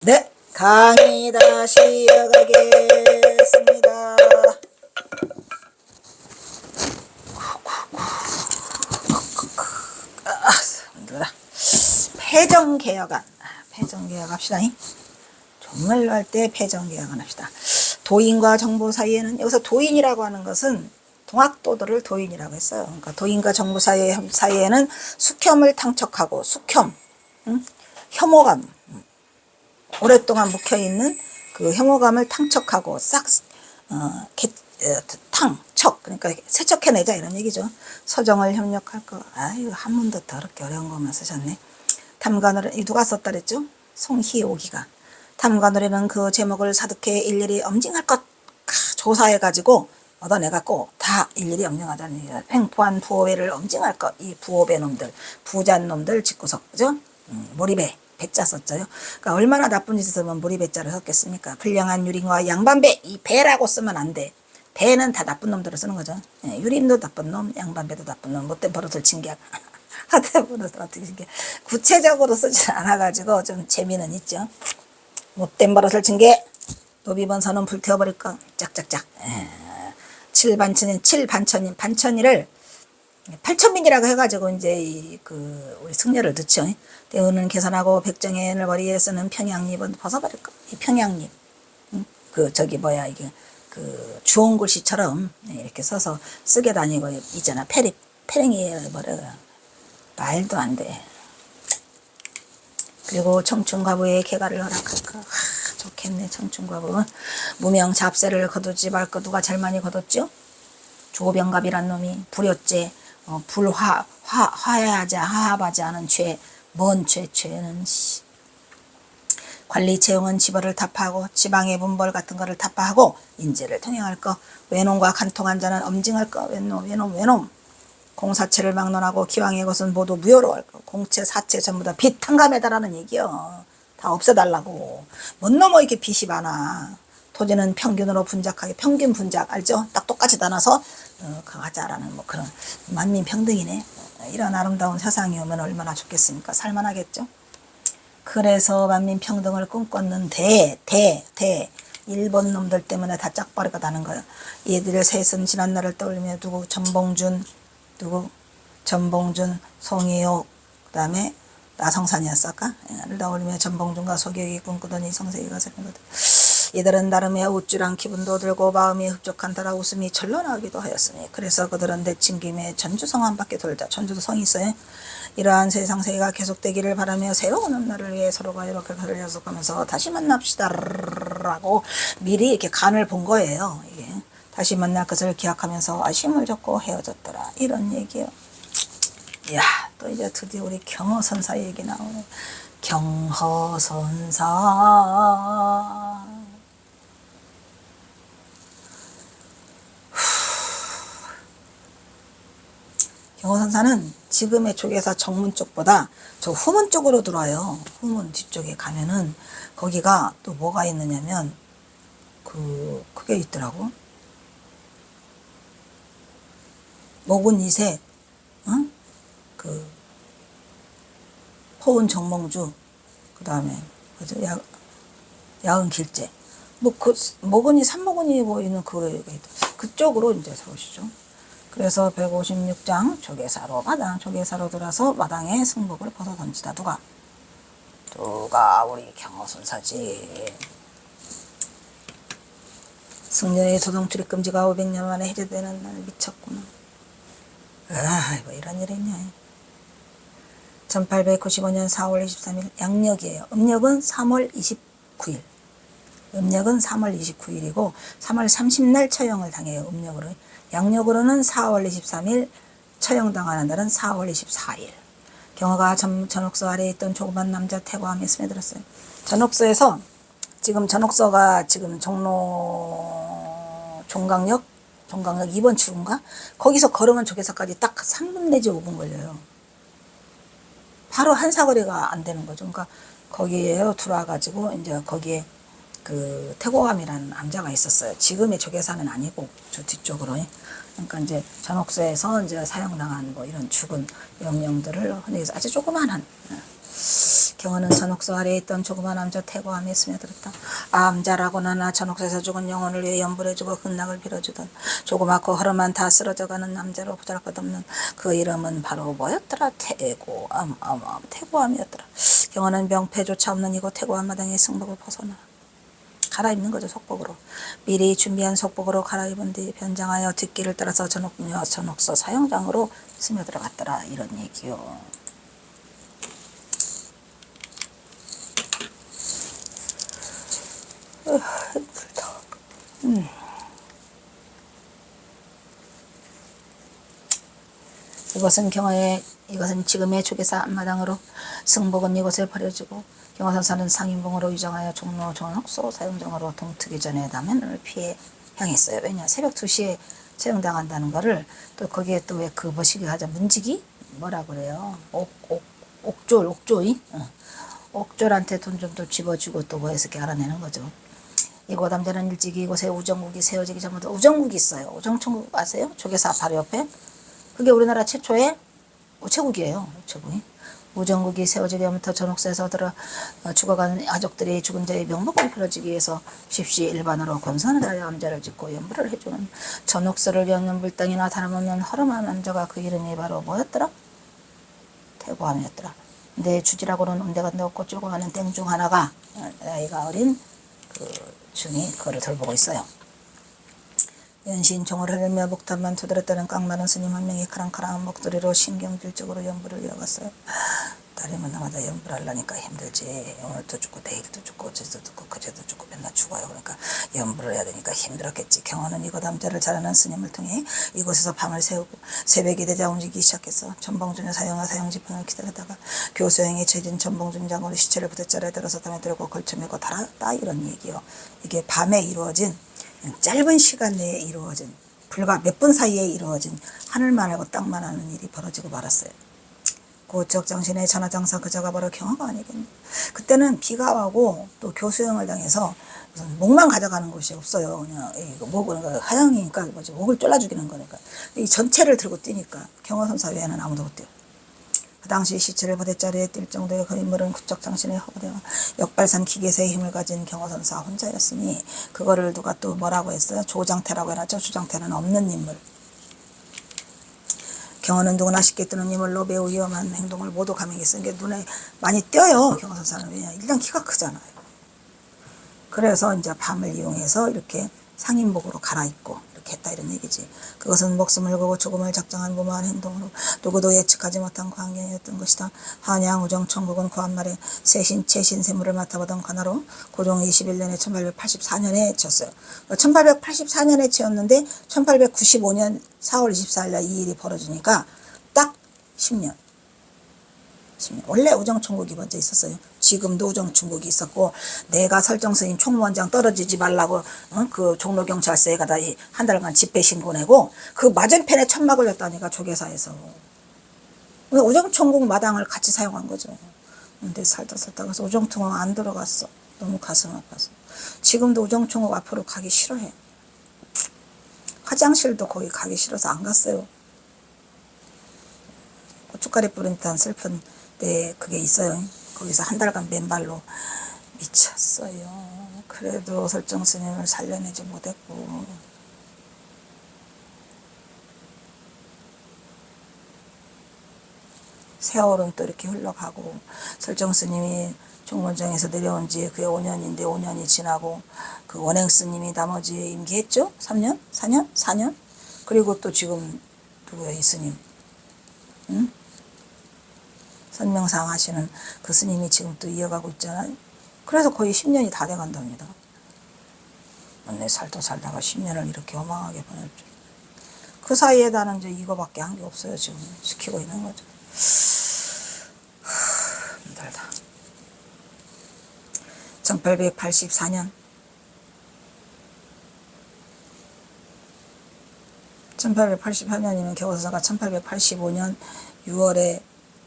네, 강의 다시 이어가겠습니다. 힘들다. 폐정개혁안. 폐정개혁 합시다. 정말로 할 때 폐정개혁안 합시다. 도인과 정부 사이에는, 여기서 도인이라고 하는 것은 동학도들을 도인이라고 했어요. 그러니까 도인과 정부 사이에는 숙혐을 탕촉하고, 숙혐, 혐오감, 오랫동안 묵혀있는 그 혐오감을 탕촉하고 탕척, 그러니까 세척해내자 이런 얘기죠. 서정을 협력할 거. 아유, 한문도 더럽게 어려운 것만 쓰셨네. 탐관노래, 누가 썼다 그랬죠? 송희옥이가. 탐관노래는 그 제목을 사득해 일일이 엄징할 것 조사해가지고 얻어내갖고 다 일일이 엄징하자는 얘기야. 횡포한 부호배를 엄징할 것. 이 부호배 놈들, 부잔 놈들 집구석, 그죠? 몰입배. 배자 썼죠요. 그러니까 얼마나 나쁜 짓을 하면 몰입배자를 썼겠습니까? 불량한 유림과 양반배, 이 배라고 쓰면 안 돼. 배는 다 나쁜 놈들을 쓰는 거죠. 예, 유림도 나쁜 놈, 양반배도 나쁜 놈, 못된 버릇을 친게 하대 버릇을 어떻게 친게 구체적으로 쓰지 않아가지고 좀 재미는 있죠. 못된 버릇을 친게 노비번선은 불태워버릴까 짝짝짝. 칠반천인 반천이를 팔천민이라고 해가지고 이제 우리 승려를 듣죠. 때우는 계산하고 백정현을 머리에 쓰는 평양립은 벗어버릴까? 이 평양립, 이게 주홍 글씨처럼 이렇게 써서 쓰게 다니고 있잖아. 패링이 버려. 말도 안 돼. 그리고 청춘과부의 개가를 허락할까? 좋겠네. 청춘과부. 무명 잡세를 거두지 말거. 누가 제일 많이 거뒀죠? 조병갑이란 놈이 불효죄, 화합하지 않은 죄. 뭔 죄는 관리 채용은 지벌을 타파하고 지방의 문벌 같은 거를 타파하고 인재를 통행할 거. 외놈과 간통한 자는 엄징할 거. 외놈. 공사체를 막론하고 기왕의 것은 모두 무효로 할 거. 공채 사채 전부 다 빚 탕감해달라는 얘기요. 다 없애달라고. 뭔 놈의 이렇게 빚이 많아. 토지는 평균으로 분작하게. 평균 분작 알죠? 딱 똑같이 나눠서 하자라는 그런 만민평등이네. 이런 아름다운 세상이 오면 얼마나 좋겠습니까? 살만하겠죠? 그래서 만민평등을 꿈꿨는데 일본 놈들 때문에 다 짝바리가 나는 거예요. 얘들의 셋은 지난날을 떠올리며 전봉준, 송희옥, 그 다음에 나성산이었을까? 를 떠올리며 전봉준과 소기옥이 꿈꾸던 이 성세기가 생겼거든. 이들은 나름의 우쭐한 기분도 들고 마음이 흡족한다라 웃음이 절로 나오기도 하였으니 그래서 그들은 내친 김에 전주성 한 바퀴 돌자. 전주도 성이 있어요. 이러한 세상 세계가 계속되기를 바라며 새로운 날을 위해 서로가 이렇게 글을 약속하면서 다시 만납시다 라고 미리 이렇게 간을 본 거예요. 이게 다시 만날 것을 기약하면서 아쉬움을 줬고 헤어졌더라 이런 얘기예요. 이야, 또 이제 드디어 우리 경허선사 얘기 나오네. 경허선사. 경허선사는 지금의 조계사 정문 쪽보다 저 후문 쪽으로 들어와요. 후문 뒤쪽에 가면은 거기가 또 뭐가 있느냐면 그게 있더라고. 목은 이색, 응? 포은 정몽주, 그 다음에 야은 길제, 목은이 삼목은이 보이는 그쪽으로 이제 서오시죠. 그래서 156장 조계사로 들어서 마당에 승복을 벗어 던지다. 누가 우리 경허선사지. 승려의 도성 출입 금지가 500년 만에 해제되는 날 미쳤구나. 뭐 이런 일이 있냐. 1895년 4월 23일 양력이에요. 음력은 3월 29일. 음력은 3월 29일이고 3월 30날 처형을 당해요. 음력으로. 양력으로는 4월 23일, 처형당하는 날은 4월 24일. 경허가 전옥서 아래에 있던 조그만 남자 태고함에 스며들었어요. 전옥서에서 전옥서가 지금 종강역 2번 출구인가? 거기서 걸으면 조계사까지 딱 3분 내지 5분 걸려요. 바로 한 사거리가 안 되는 거죠. 그러니까 거기에 들어와가지고 이제 거기에 태고감이라는 남자가 있었어요. 지금의 조계사는 아니고 저 뒤쪽으로. 그러니까 이제 전옥서에서 이제 사형당한 이런 죽은 영령들을 흔히 아주 조그만한 경호는 전옥소 아래에 있던 조그만 암자 태고함에 스며들었다. 암자라고는 나 전옥소에서 죽은 영혼을 위해 연불해주고 극락을 빌어주던 조그맣고 허름한 다 쓰러져가는 남자로 보잘것없는 그 이름은 바로 뭐였더라? 태고함이었더라. 경호는 명패조차 없는 이곳 태고함 마당에 승복을 벗어나 갈아입는 거죠. 속복으로. 미리 준비한 속복으로 갈아입은 뒤 변장하여 뒷길을 따라서 전옥소 사형장으로 스며들어갔더라. 이런 얘기요. 힘들다. 이것은 지금의 조계사 앞마당으로 승복은 이곳에 버려지고 경호선사는 상인봉으로 위장하여 종로 전옥소 사형장으로 동트기 전에 남해를 피해 향했어요. 왜냐 새벽 2시에 처형당한다는 거를 또 거기에 또 왜 그 뭐시기 하자 문지기 뭐라 그래요. 옥졸이 옥졸한테 돈 좀 더 집어주고 또 뭐 해서 이렇게 알아내는 거죠. 이곳 암자는 일찍이 이곳에 우정국이 세워지기 전부터 우정국이 있어요. 우정천국 아세요? 조계사 바로 옆에. 그게 우리나라 최초의 우체국이에요. 우체국이. 우정국이 세워지기 전부터 전옥소에서 죽어가는 가족들이 죽은 자의 명복을 빌어주기 위해서 십시일반으로 권선을 하여 암자를 짓고 연불을 해주는 전옥소를 여는 물땅이나 다름없는 허름한 암자가 그 이름이 바로 뭐였더라? 태고함이었더라. 내 주지라고는 온데간데 없고 쫄고가는 땡 중 하나가 나이가 어린 그 중이 그거를 돌보고 있어요. 연신 종을 흐르며 목탄만 두드렸다는 깡마른 스님 한 명이 카랑카랑한 목소리로 신경질적으로 연불을 이어갔어요. 딸이면 나마다 연불하려니까 힘들지. 오늘도 죽고 내일도 죽고 어제도 죽고 그제도 죽고 맨날 죽어요. 그러니까 연불을 해야 되니까 힘들었겠지. 경호는 이곳 암자를 잘하는 스님을 통해 이곳에서 밤을 새우고 새벽이 되자 움직이기 시작했어. 전봉준의 사형 집행을 기다리다가 교수형에 처해진 전봉준 장군의 시체를 부대짜리에 들어서 담에 들고 걸쳐매고 달았다. 이런 얘기요. 이게 밤에 이루어진 짧은 시간 내에 이루어진 불과 몇 분 사이에 이루어진 하늘만 알고 땅만 아는 일이 벌어지고 말았어요. 고척장신의 천하장사 그자가 바로 경화가 아니겠냐. 그때는 비가 와고 또 교수형을 당해서 무슨 목만 가져가는 것이 없어요. 그냥 목을 하양이니까 뭐지 목을 졸라 죽이는 거니까 이 전체를 들고 뛰니까 경화선사 외에는 아무도 못 뛰어. 그 당시 시체를 부대자리에 뛸 정도의 그 인물은 구척장신의 허구대와 역발산 기계세의 힘을 가진 경호선사 혼자였으니 그거를 누가 또 뭐라고 했어요? 조장태라고 해놨죠. 조장태는 없는 인물. 경호는 누구나 쉽게 뜨는 인물로 매우 위험한 행동을 모두 감행했어요. 이게 눈에 많이 띄어요. 경호선사는. 왜냐 일단 키가 크잖아요. 그래서 이제 밤을 이용해서 이렇게 상인복으로 갈아입고 이렇게 했다 이런 얘기지. 그것은 목숨을 걸고 죽음을 작정한 무모한 행동으로 누구도 예측하지 못한 광경이었던 것이다. 한양 우정천국은 그 한말에 최신 세무를 맡아보던 관하로 고종 21년에 1884년에 쳤어요. 1884년에 치었는데 1895년 4월 24일 날 이 일이 벌어지니까 딱 10년. 원래 우정천국이 먼저 있었어요. 지금도 우정천국이 있었고 내가 설정스님 총무원장 떨어지지 말라고 그 종로경찰서에 가다 한 달간 집회 신고 내고 그 맞은편에 천막을 냈다니까 조계사에서. 우정천국 마당을 같이 사용한 거죠. 근데 살다 그래서 우정천국 안 들어갔어. 너무 가슴 아파서. 지금도 우정천국 앞으로 가기 싫어해. 화장실도 거기 가기 싫어서 안 갔어요. 고춧가루 뿌린 듯한 슬픈 때 그게 있어요. 거기서 한 달간 맨발로 미쳤어요. 그래도 설정 스님을 살려내지 못했고 세월은 또 이렇게 흘러가고 설정 스님이 종문정에서 내려온 지 그게 5년인데 5년이 지나고 그 원행 스님이 나머지 임기했죠? 3년? 4년? 4년? 그리고 또 지금 누구야 이 스님? 응? 선명상 하시는 그 스님이 지금 또 이어가고 있잖아요. 그래서 거의 10년이 다 돼간답니다. 내 살다가 10년을 이렇게 허망하게 보낼 줄. 그 사이에 나는 이제 이거밖에 한 게 없어요. 지금 시키고 있는 거죠. 힘들다. 1884년 1884년이면 경호선사가 1885년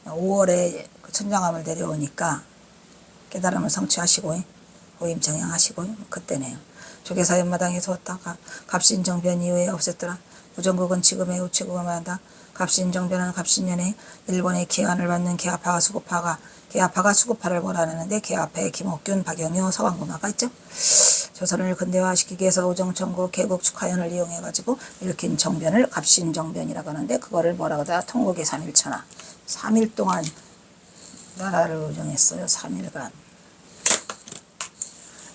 5월에 그 천장암을 내려오니까 깨달음을 성취하시고 호임정양하시고 그때네요. 조계사 연마당에 두었다가 갑신정변 이후에 없앴더라. 우정국은 지금의 우체국을 말한다. 갑신정변은 갑신년에 일본의 기한을 받는 계아파가 수구파를 몰아내는데 계아파에 김옥균, 박영효, 서광범화가 있죠. 조선을 근대화시키기 위해서 오정천국 개국 축하연을 이용해가지고 일으킨 정변을 갑신정변이라고 하는데 그거를 뭐라고 하다 통곡의 3일천하 3일 동안 나라를 우정했어요. 3일간.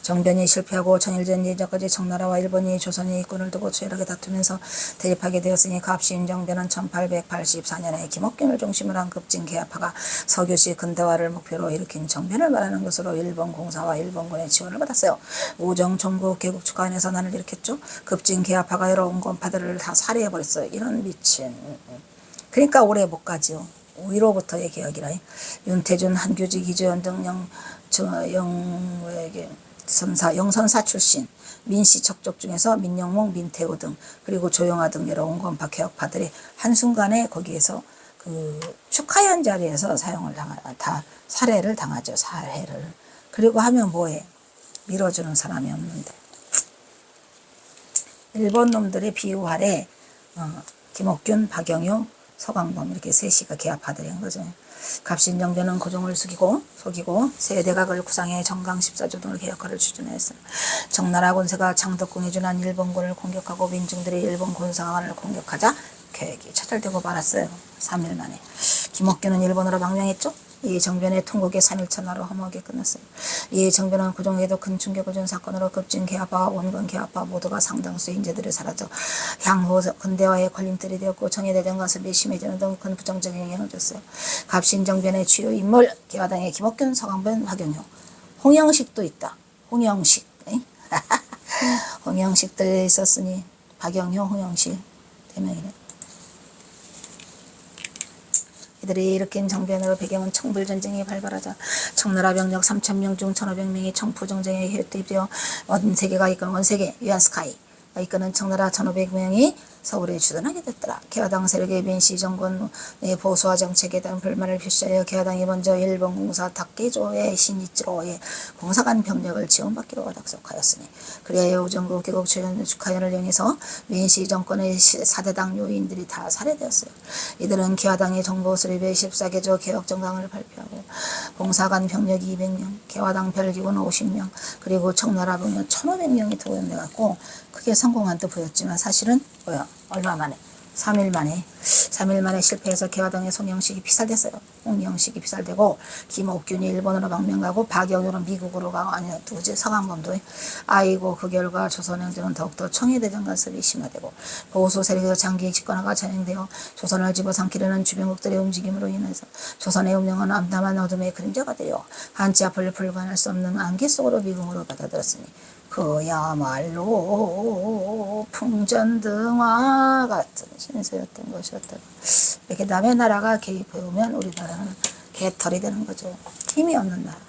정변이 실패하고 정일전 예전까지 청나라와 일본이 조선의 이권을 두고 치열하게 다투면서 대립하게 되었으니 갑신정변은 1884년에 김옥균을 중심으로 한 급진 계아파가 서교시 근대화를 목표로 일으킨 정변을 말하는 것으로 일본 공사와 일본군의 지원을 받았어요. 우정총국 개국 축하연에서 난을 일으켰죠. 급진 계아파가 여러 온건파들을 다 살해해버렸어요. 이런 미친. 그러니까 오래 못 가지요. 5.15부터의 개혁이라. 윤태준, 한규직, 이주연 등 영선사 출신 민씨 척족 중에서 민영목, 민태호 등 그리고 조영아 등 여러 온건파 개혁파들이 한순간에 거기에서 그 축하연 자리에서 다 살해를 당하죠. 살해를. 그리고 하면 뭐해? 밀어주는 사람이 없는데. 일본 놈들의 비호활에 김옥균, 박영효, 서광범 이렇게 셋이가 계아파들이 한 거죠. 갑신정변은 고종을 속이고 세대각을 구상해 정강 14조 등을 개혁화를 추진했어요. 정나라 군세가 장덕궁에 준한 일본군을 공격하고 민중들이 일본 군사관을 공격하자 계획이 차절되고 말았어요. 3일 만에. 김옥균은 일본으로 망명했죠. 이 정변의 통곡의 3일천하로 허무하게 끝났어요. 이 정변은 고종에게도 큰 충격을 준 사건으로 급진 계아파와 원건 계아파 모두가 상당수의 인재들이 사라져 향후 근대화의 걸림돌이 되었고 정예대전 가습이 심해지는 등 큰 부정적인 영향을 줬어요. 갑신정변의 주요 인물 계화당의 김옥균, 서광범, 박영효, 홍영식도 있다. 홍영식 홍영식들 있었으니 박영효, 홍영식 대명이네. 이들이 일으킨 정변으로 배경은 청불전쟁이 발발하자 청나라 병력 3,000명 중 1,500명이 청푸정쟁에 혈투입되어 원세계가 이끄는 원세계 유안스카이가 이끄는 청나라 1,500명이 서울에 주둔하게 됐더라. 계화당 세력의 민씨 정권의 보수화 정책에 대한 불만을 표시하여 계화당이 먼저 일본 공사 닥개조의 신이치로의 공사관 병력을 지원받기로 약속하였으니 그리하여 우정국 개국 축하연을 이용해서 민씨 정권의 4대당 요인들이 다 살해되었어요. 이들은 계화당의 정보 수립에 14개조 개혁정강을 발표하고 공사관 병력 200명, 계화당 별기군 50명, 그리고 청나라 병력 1,500명이 동원돼갖고 크게 성공한 듯 보였지만 사실은 뭐야? 얼마 만에? 3일 만에 실패해서 계화당의 송영식이 피살됐어요. 홍영식이 피살되고 김옥균이 일본으로 망명가고 박영효는 미국으로 가고 누구지? 서광범도. 아이고 그 결과 조선행정은 더욱더 청해대전 간섭이 심화되고 보수 세력의 장기 집권화가 진행되어 조선을 집어삼키려는 주변국들의 움직임으로 인해서 조선의 운명은 암담한 어둠의 그림자가 되어 한치 앞을 불가할 수 없는 안개 속으로 미궁으로 받아들였으니 그야말로 풍전등화 같은 신세였던 것이었다. 이렇게 남의 나라가 개입해오면 우리나라는 개털이 되는 거죠. 힘이 없는 나라.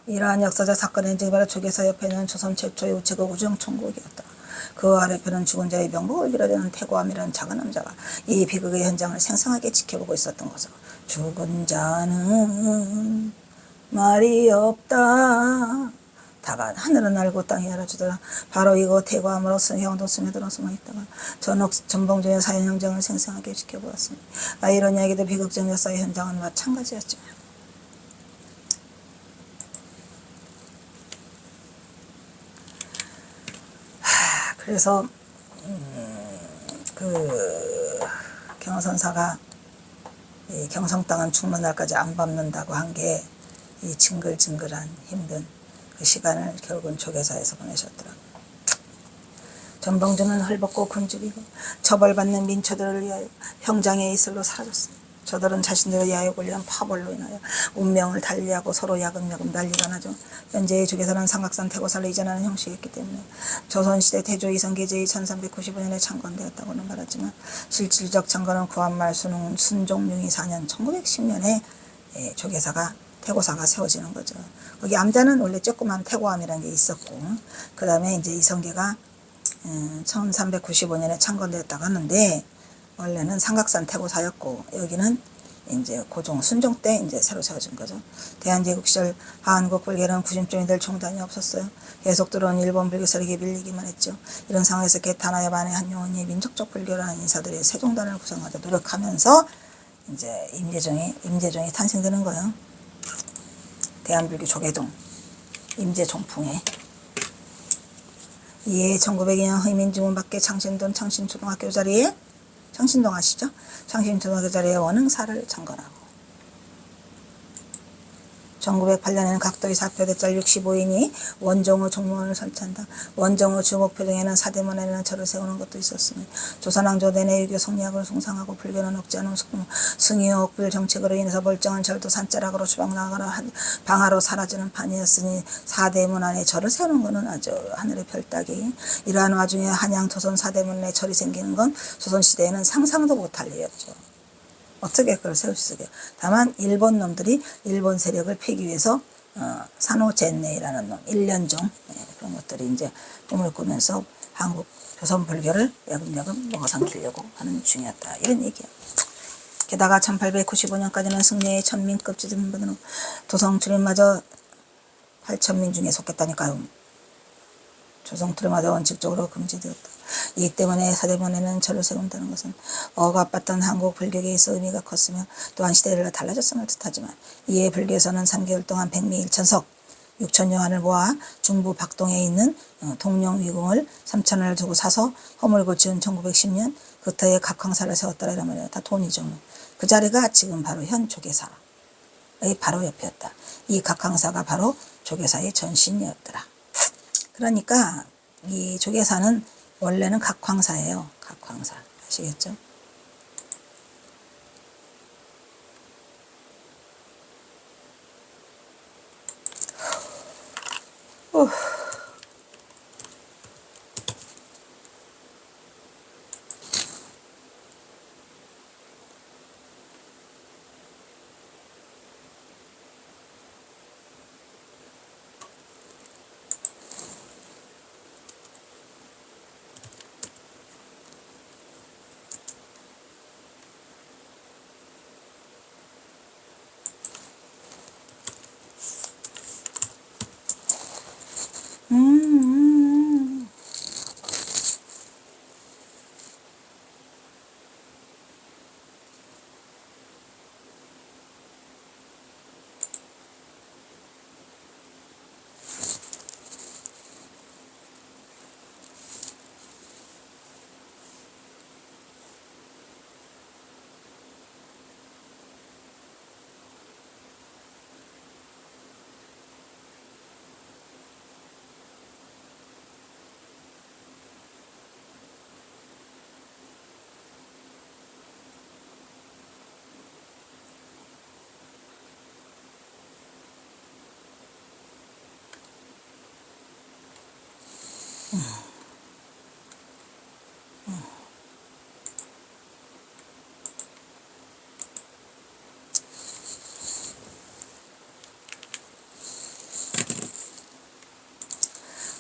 이러한 역사적 사건의 인증이 바로 조계사 옆에는 조선 최초의 우체국 우정총국이었다. 그 아래편은 죽은 자의 명복을 빌어대는 태고함이라는 작은 남자가 이 비극의 현장을 생생하게 지켜보고 있었던 것으로 죽은 자는 말이 없다. 다만 하늘은 알고 땅이 알아주더라. 바로 이곳 태고함으로 형도 스며들어 숨어있다가 전봉조의 사연 현장을 생생하게 지켜보았습니다. 이런 이야기도 비극적 역사의 현장은 마찬가지였지만 그래서 그 경선사가 이 경성 땅은 죽는 날까지 안 밟는다고 한 게 이 징글징글한 힘든 그 시간을 결국은 조계사에서 보내셨더라고요. 전봉주는 헐벗고 굶주리고 처벌받는 민초들을 위하여 형장의 이슬로 사라졌습니다. 저들은 자신들의 야욕을 위한 파벌로 인하여 운명을 달리하고 서로 야금야금 난리가 나죠. 현재의 조계사는 삼각산 태고사를 이전하는 형식이었기 때문에 조선시대 태조 이성계 제 1395년에 창건되었다고는 말하지만 실질적 창건은 구한말 순종융이 4년 1910년에 조계사가 태고사가 세워지는 거죠. 거기 암자는 원래 조그만 태고암이라는 게 있었고 그 다음에 이제 이성계가 1395년에 창건되었다고 하는데 원래는 삼각산 태고사였고 여기는 이제 고종 순종 때 이제 새로 세워진 거죠. 대한제국 시절 한국 불교는 구심점이 될 총단이 없었어요. 계속 들어온 일본 불교 세력이 밀리기만 했죠. 이런 상황에서 게타나야 반의 한용운이 민족적 불교라는 인사들이 세종단을 구성하자 노력하면서 이제 임재종이 탄생되는 거예요. 대한불교 조계종 임재종풍에. 이에 1902년 의민지문 밖에 창신동 창신초등학교 자리에 창신동 아시죠? 창신초등학교 자리에 원흥사를 창건하고 1908년에는 각도의 사표대짤 65인이 원정호 종무원을 설치한다. 원정호 주목표 등에는 사대문에는 절을 세우는 것도 있었으니 조선왕조 내내 유교 성리학을 숭상하고 불교는 억제하는 승유옥불 정책으로 인해서 멀쩡한 절도 산자락으로 주방나가라 방화로 사라지는 판이었으니 사대문 안에 절을 세우는 것은 아주 하늘의 별따기. 이러한 와중에 한양 토선 사대문 내 절이 생기는 건 조선시대에는 상상도 못할 일이었죠. 어떻게 그걸 세울 수 있어요? 다만 일본 놈들이 일본 세력을 패기 위해서 산호젠네이라는 놈, 일련종 그런 것들이 이제 꿈을 꾸면서 한국 조선 불교를 야금야금 먹어삼키려고 하는 중이었다. 이런 얘기야. 게다가 1895년까지는 승려의 천민급 지진받은 도성 출입마저 8천민 중에 속했다니까요. 조성 출입마저 원칙적으로 금지되었다. 이 때문에 사대문에는 절을 세운다는 것은 억압받던 한국 불교계에 있어 의미가 컸으며 또한 시대를 달라졌음을 뜻하지만 이에 불교에서는 3개월 동안 백미 1천석 6천여 한을 모아 중부 박동에 있는 동령위궁을 3천을 두고 사서 허물고 지은 1910년 그 터에 각황사를 세웠더라. 이런 말이에요. 다 돈이죠. 그 자리가 지금 바로 현 조계사의 바로 옆이었다. 이 각황사가 바로 조계사의 전신이었더라. 그러니까 이 조계사는 원래는 각황사예요. 각황사. 아시겠죠?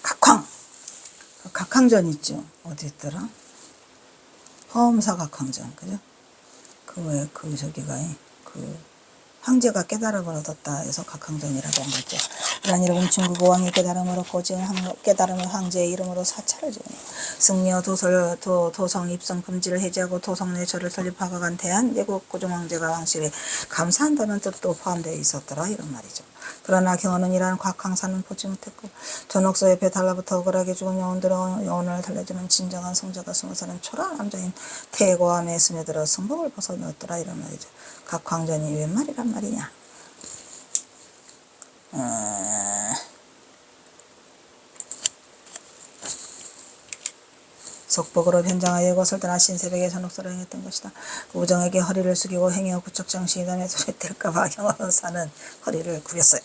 각황. 각황전 있죠. 어디 있더라? 허엄사 각황전. 그죠? 황제가 깨달음을 얻었다 해서 각황전이라고 한 거죠. 이런 여러분 중국 왕이 깨달음을 얻고 지은 깨달음을 황제의 이름으로 사찰을 지으니 승려 도성 입성 금지를 해제하고 도성 내 절을 설립하고 간 대한제국 고종황제가 왕실에 감사한다는 뜻도 포함되어 있었더라. 이런 말이죠. 그러나 경호는 이러한 각황사는 보지 못했고 전옥서 옆에 달라붙어 억울하게 죽은 영혼들은 영혼을 달래주는 진정한 성자가 숨어사는 초라한 남자인 태고함에 스며들어 승복을 벗어넣었더라. 이런 말이죠. 각황전이 웬 말이란 말이냐. 속복으로 변장하여 이곳을 떠나 신새벽에 전옥서를 행했던 것이다. 우정에게 허리를 숙이고 행여 구척장신이 단에 소리 뗄까봐 경원사는 허리를 구겼어요.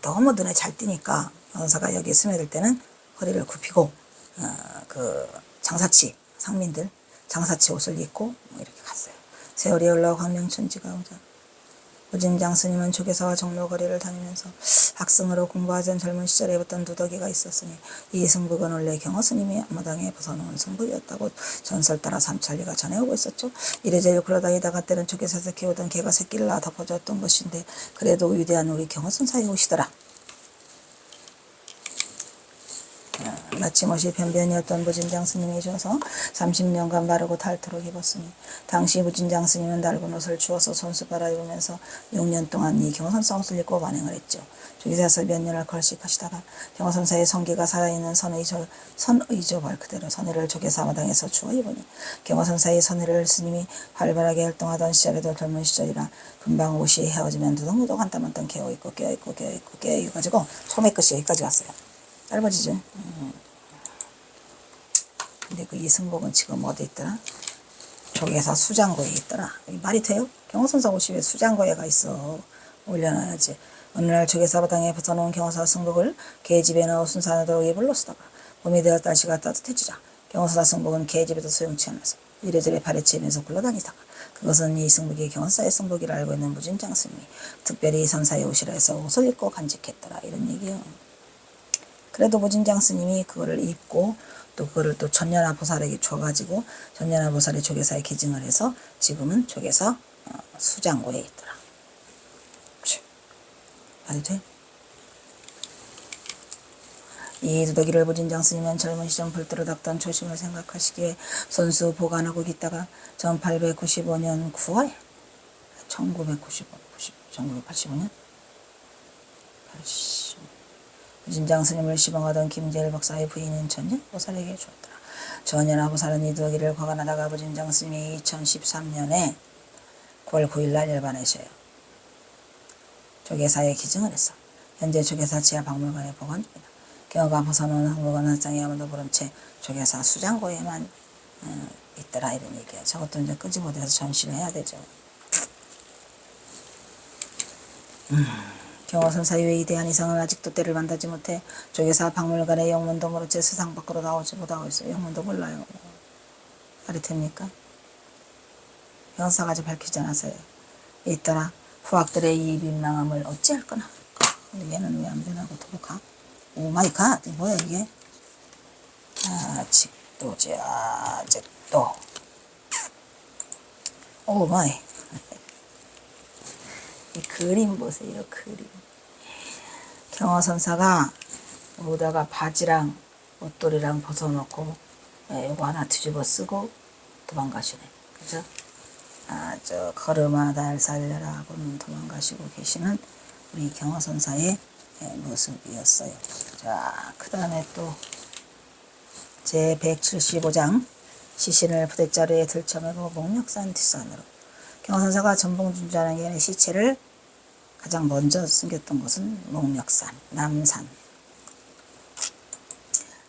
너무 눈에 잘 띄니까 경원사가 여기 스며들 때는 허리를 굽히고 장사치 상민들 장사치 옷을 입고 이렇게 갔어요. 세월이 흘러 광명천지가 오자 우진장 스님은 조계사와 종로 거리를 다니면서 학승으로 공부하던 젊은 시절에 붙던 누더기가 있었으니 이 승복은 원래 경허스님이 앞마당에 벗어놓은 승복이었다고 전설 따라 삼천리가 전해오고 있었죠. 이래저래 굴러다니다가 때는 저기서 키우던 개가 새끼를 낳아 덮어줬던 것인데 그래도 위대한 우리 경허선사에 오시더라. 마침없이 변변이었던 무진장 스님이 오셔서 30년간 바르고 닳도록 입었으니 당시 무진장 스님은 낡은 옷을 주워서 손수 갈아입으면서 6년 동안 이 경허선사 옷을 입고 반행을 했죠. 저기서 몇 년을 걸식하시다가 경허선사의 성기가 살아있는 선의조 발 그대로 선의를 조계사 마당에서 주워 입으니 경허선사의 선의를 스님이 활발하게 활동하던 시절에도 젊은 시절이라 금방 옷이 헤어지면 두덩두덩 한 땀 한 땀 깨어있고 가지고 소매 끝이 여기까지 갔어요. 짧아지죠. 근데 그 이승복은 지금 어디 있더라? 조계사 수장고에 있더라. 말이 돼요? 경허선사 옷이 왜 수장고에가 있어? 올려놔야지. 어느 날 조계사 바닥에 붙어놓은 경허사 승복을 개집에 넣어 순산하도록 입을 놓쓰다가 봄이 되어 날씨가 따뜻해지자 경허사 승복은 개집에도 소용치 않아서 이래저래 파헤치면서 굴러다니다가 그것은 이 승복이 경허사의 승복이라 알고 있는 무진장 스님이 특별히 선사의 옷이라 해서 옷을 입고 간직했더라. 이런 얘기요. 그래도 무진장 스님이 그거를 입고 또 그거를 또 전년하 보살에게 줘가지고 전년하 보살이 조계사에 기증을 해서 지금은 조계사 수장고에 있더라. 말이 돼? 이 두더기를 무진장 스님은 젊은 시절 불도로 닦던 초심을 생각하시기에 손수 보관하고 있다가 1895년 9월 1985년 무진장 스님을 시봉하던 김재일 박사의 부인인 전년 보살에게 주었더라. 전년하 보살은 이 두더기를 거간하다가 무진장 스님이 2013년에 9월 9일날 일반하셔요. 조계사에 기증을 했어. 현재 조계사 지하 박물관에 보관 중이다. 경허가 벗어놓은 항목은 한 장에 아무도 모른 채 조계사 수장고에만 있더라. 이런 얘기야. 저것도 이제 끄집어내서 전시를 해야 되죠. 경허선사의 위대한 이상은 아직도 때를 만나지 못해 조계사 박물관의 영문도 모른 채 세상 밖으로 나오지 못하고 있어요. 영문도 몰라요. 말이 됩니까? 경허사가 아직 밝히지 않았어요. 있더라. 후학들의 이 민망함을 어찌할거나. 근데 얘는 왜 안 변하고 도둑하? 오 마이 갓. 이게 뭐야 이게? 아직도 오 마이. 이 그림 보세요. 그림. 경허선사가 여기다가 바지랑 옷돌이랑 벗어놓고 요거 하나 뒤집어 쓰고 도망가시네. 그죠? 저 걸음아 날 살려라고는 도망가시고 계시는 우리 경허선사의 모습이었어요. 자, 그 다음에 또 제 175장 시신을 부대자루에 들쳐매고 목력산 뒷산으로 경허선사가 전봉준자에게 시체를 가장 먼저 숨겼던 곳은 목력산, 남산.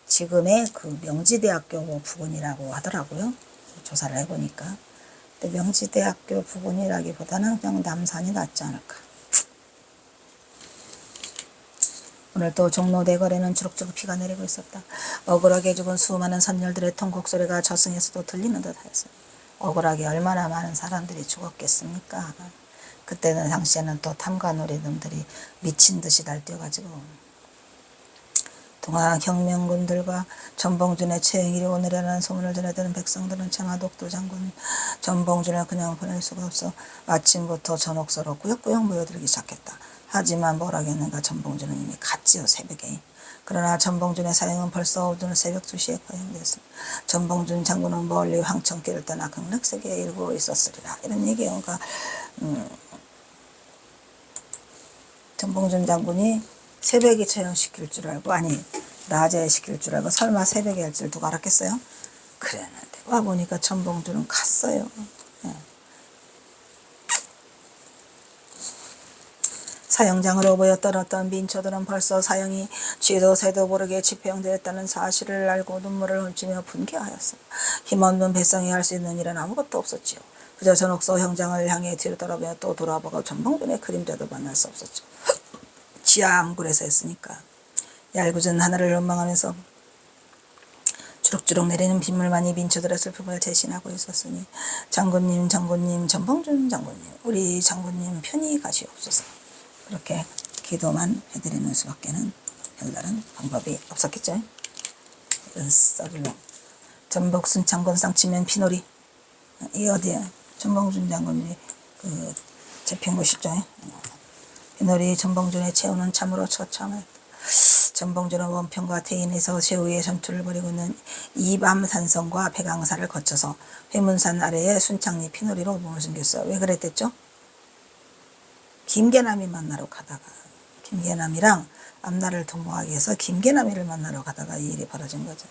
지금의 그 명지대학교 부근이라고 하더라고요. 조사를 해보니까. 근데 명지대학교 부근이라기보다는 그냥 남산이 낫지 않을까. 오늘 또 종로 내거리는 주룩주룩 비가 내리고 있었다. 억울하게 죽은 수많은 선열들의 통곡 소리가 저승에서도 들리는 듯 하였어요. 억울하게 얼마나 많은 사람들이 죽었겠습니까? 그때는 당시에는 또 탐관오리 놈들이 미친 듯이 날뛰어가지고 동아 경명군들과 전봉준의 처형일이 오늘이라는 소문을 전해드는 백성들은 차마 독도 장군 전봉준을 그냥 보낼 수가 없어 아침부터 전옥서로 꾸역꾸역 모여들기 시작했다. 하지만 뭘 하겠는가. 전봉준은 이미 갔지요. 새벽에. 그러나 전봉준의 사형은 벌써 오늘 새벽 2시에 거행됐습니다. 전봉준 장군은 멀리 황천길을 떠나 극락세계에 이르고 있었으리라. 이런 얘기예요. 그러니까 전봉준 장군이 새벽에 처형시킬 줄 알고, 아니 낮에 시킬 줄 알고 설마 새벽에 할 줄 누가 알았겠어요? 그랬는데 와보니까 전봉준은 갔어요. 사형장으로 모여떨었던 민초들은 벌써 사형이 쥐도 새도 모르게 집행되었다는 사실을 알고 눈물을 훔치며 분개하였어. 힘없는 백성이 할 수 있는 일은 아무것도 없었지요. 그저 전옥서 형장을 향해 뒤로 돌아보며 또 돌아보고 전봉준의 그림자도 만날 수 없었죠. 지하 암굴에서 했으니까. 얄궂은 하늘을 원망하면서 주룩주룩 내리는 빗물만이 민초들의 슬픔을 대신하고 있었으니 전봉준 장군님, 우리 장군님 편히 가시옵소서. 그렇게 기도만 해드리는 수밖에는 별다른 방법이 없었겠죠. 이런 썰을 전복 순창곤상 치면 피놀이. 이 어디야? 전봉준 장군이 그 잡힌 곳이죠. 피놀이 전봉준의 최후는 참으로 처참했다. 전봉준은 원평과 태인에서 최후의 전투를 벌이고 있는 이밤산성과 백왕사를 거쳐서 회문산 아래에 순창리 피놀이로 몸을 숨겼어요. 왜 그랬댔죠? 김계남이 만나러 가다가, 김계남이랑 앞날을 도모하기 위해서 김계남이를 만나러 가다가 이 일이 벌어진 거죠.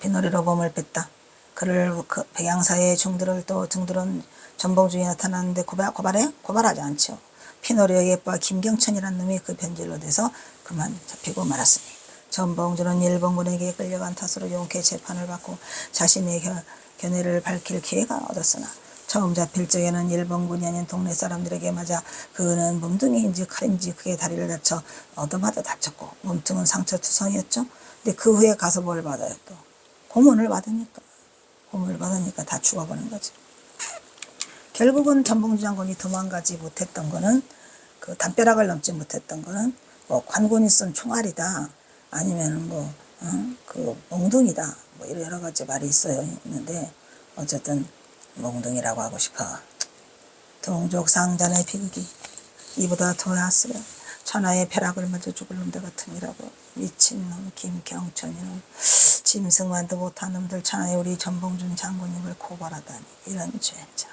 피놀이로 몸을 뺐다. 그를 그 백양사의 중들을 또 등들은 전봉준이 나타났는데 고발해? 고발하지 않죠. 피놀이의 예빠 김경천이라는 놈이 그 변질로 돼서 그만 잡히고 말았으니 전봉준은 일본군에게 끌려간 탓으로 용케 재판을 받고 자신의 견해를 밝힐 기회가 얻었으나 처음 잡힐 적에는 일본군이 아닌 동네 사람들에게 맞아 그는 몸뚱이인지 칼인지 그의 다리를 다쳐 얻어맞아 다쳤고 몸통은 상처투성이었죠. 근데 그 후에 가서 뭘 받아요 또? 고문을 받으니까 다 죽어버린 거지. 결국은 전봉준 장군이 도망가지 못했던 거는 그 담벼락을 넘지 못했던 거는 뭐 관군이 쓴 총알이다 아니면 뭐 그 몽둥이다 뭐 이런 여러 가지 말이 있는데 어쨌든 몽둥이라고 하고 싶어. 동족상잔의 비극이 이보다 더 낫으려 천하의 벼락을 맞아 죽을 놈들 같으니라고. 미친놈 김경천이놈 짐승만도 못한 놈들 천하에 우리 전봉준 장군님을 고발하다니 이런 죄자.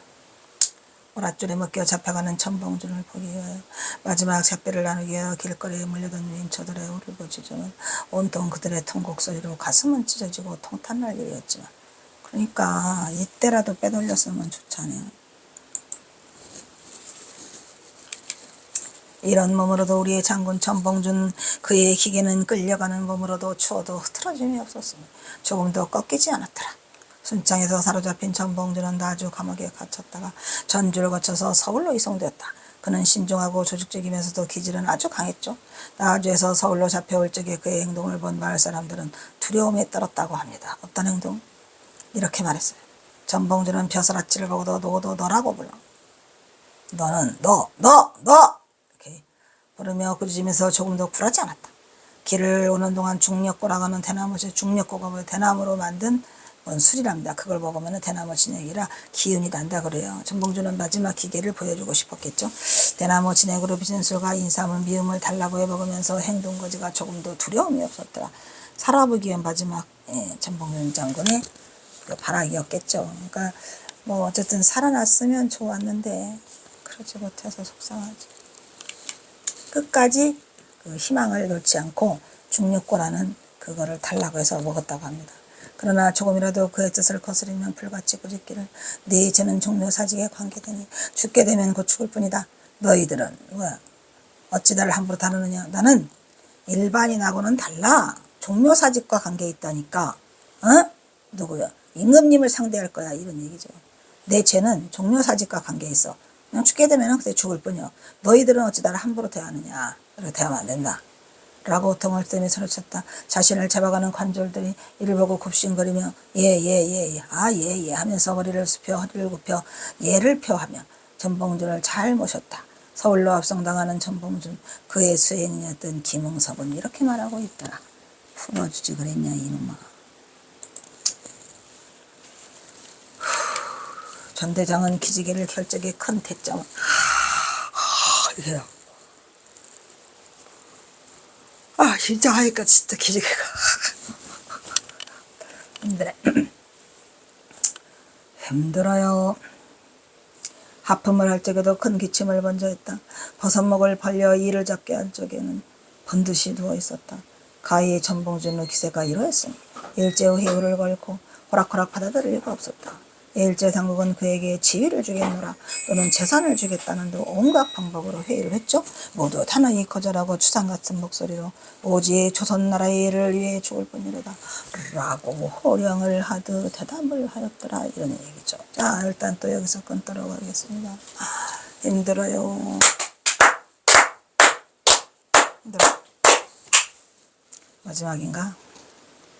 오랏줄에 묶여 잡혀가는 전봉준을 보기 위하여 마지막 샛별을 나누기 위하여 길거리에 몰려든 민초들의 울부짖음은 온통 그들의 통곡 소리로 가슴은 찢어지고 통탄날 일이었지만 그러니까 이때라도 빼돌렸으면 좋잖아요. 이런 몸으로도 우리의 장군 전봉준 그의 기계는 끌려가는 몸으로도 추워도 흐트러짐이 없었으니 조금도 꺾이지 않았더라. 순창에서 사로잡힌 전봉준은 나주 감옥에 갇혔다가 전주를 거쳐서 서울로 이송되었다. 그는 신중하고 조직적이면서도 기질은 아주 강했죠. 나주에서 서울로 잡혀올 적에 그의 행동을 본 마을 사람들은 두려움에 떨었다고 합니다. 어떤 행동? 이렇게 말했어요. 전봉준은 벼슬아치를 보고도 너도 너라고 불러. 너는 너 이렇게 부르며 꾸짖으면서 조금도 굴하지 않았다. 길을 오는 동안 중력고라고 하는 대나무지, 중력고가 뭐 대나무로 만든 술이랍니다. 그걸 먹으면 대나무 진액이라 기운이 난다 그래요. 전봉준은 마지막 기계를 보여주고 싶었겠죠. 대나무 진액으로 빚은 술과 인삼을 미음을 달라고 해먹으면서 행동거지가 조금도 두려움이 없었더라. 살아보기 위한 마지막 전봉준 장군의 그 발악이었겠죠. 그러니까 뭐 어쨌든 살아났으면 좋았는데 그러지 못해서 속상하지. 끝까지 그 희망을 놓지 않고 중력고라는 그거를 달라고 해서 먹었다고 합니다. 그러나 조금이라도 그의 뜻을 거스르면 불같이 꾸짖기를 네 죄는 종묘사직에 관계되니 죽게 되면 곧 죽을 뿐이다. 너희들은 어찌 나를 함부로 다루느냐. 나는 일반인하고는 달라. 종묘사직과 관계 있다니까. 누구야? 임금님을 상대할 거야. 이런 얘기죠. 내 죄는 종묘사직과 관계 있어. 그냥 죽게 되면 그때 죽을 뿐이야. 너희들은 어찌 나를 함부로 대하느냐. 그렇게 대하면 안 된다. 라고 등을 떼며 소리쳤다. 자신을 잡아가는 관졸들이 이를 보고 굽신거리며 예 하면서 머리를 숙여 허리를 굽혀 예를 표하며 전봉준을 잘 모셨다. 서울로 압송당하는 전봉준, 그의 수행이었던 김응섭은 이렇게 말하고 있더라. 풀어주지 그랬냐 이놈아. 전 대장은 기지개를 결적에 큰 대점을 이래요. 진짜 하니까 진짜 기지개가 힘들어요. 하품을 할 적에도 큰 기침을 먼저 했다. 버섯목을 벌려 이를 잡게 한 쪽에는 번듯이 누워있었다. 가히 전봉준의 기세가 이러했으니 일제의 회유를 걸고 호락호락 받아들일 리가 없었다. 일제 당국은 그에게 지위를 주겠노라 또는 재산을 주겠다는 등 온갖 방법으로 회의를 했죠. 모두 단호히 거절하고 추상같은 목소리로 오직 조선나라의 일을 위해 죽을 뿐이로다 라고 호령을 하듯 대답을 하였더라. 이런 얘기죠. 자, 일단 또 여기서 끊도록 하겠습니다. 힘들어요. 힘들어. 마지막인가?